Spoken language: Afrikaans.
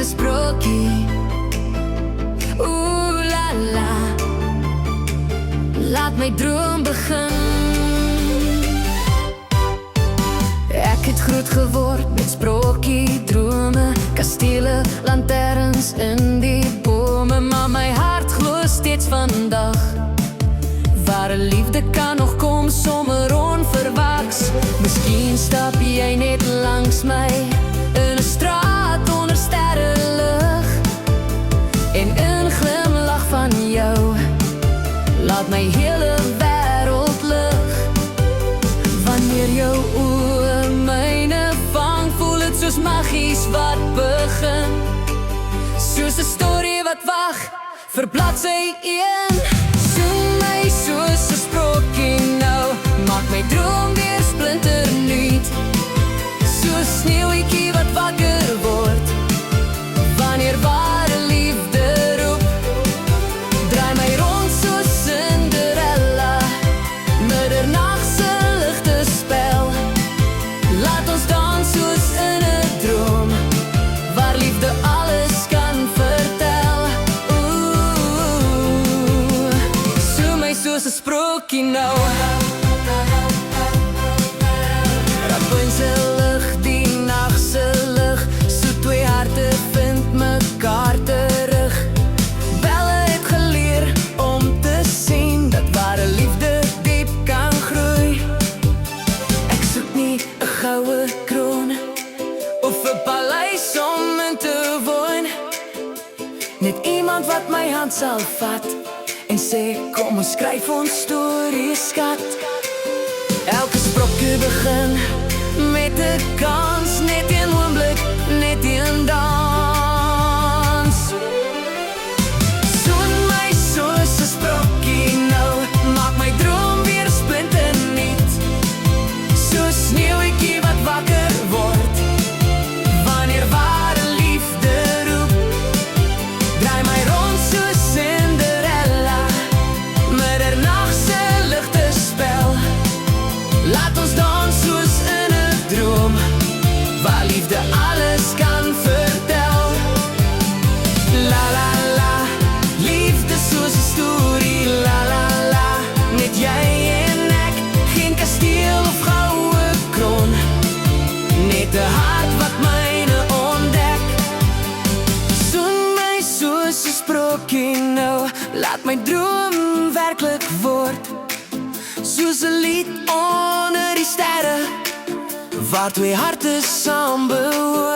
'n sprokie. Ooh la la, laat my droom begin. Ek het groot geword met sprokie drome, kastele, lanterns in die bome, maar my hart glo steeds vandag. Ware liefde kan nog kom sommer onverwags. Miskien stap jy net langs my in 'n straat onder sterrelig, en in glimlach van jou laat my hele wêreld lig. Wanneer jou oë myne vang, voel dit soos magies wat begin, soos 'n storie wat wag vir bladsy 1. Soen my soos 'n sprokie nou, maak my droom weer splinternuut, soos sneeuwtjie wat wakker word wanneer ware liefde roep. Draai my rond soos Cinderella, middernag se ligte spel. Laat ons dans soos in 'n droom, waar liefde alles kan vertel. Oeh, soen my soos 'n sprokie nou. Rapunzel, die nag se lig, so twee harte vind mekaar terug. Belle het geleer om te sien dat ware liefde diep kan groei. Ek soek nie 'n goue kroon of 'n paleis om in te woon, net iemand wat my hand sal vat en sê kom ons skryf ons storie, skat. Elke sprokie begin met 'n kans, net een oomblik, net een dans. Soen my soos 'n sprokie nou, maak my droom weer splinternuut, soos sneeuwtjie wat wakker word wanneer ware liefde roep. Draai my rond soos Cinderella, middernag se ligte spel. Laat ons dans soos in 'n droom, waar liefde alles kan vertel. La la la, liefde soos 'n storie, la la la. Net jy en ek, geen kasteel of goue kroon, net 'n hart wat myne ontdek. Soen my soos 'n sprokie nou, laat my droom werklik word, soos 'n lied onder die sterre, waar twee harte saam behoort.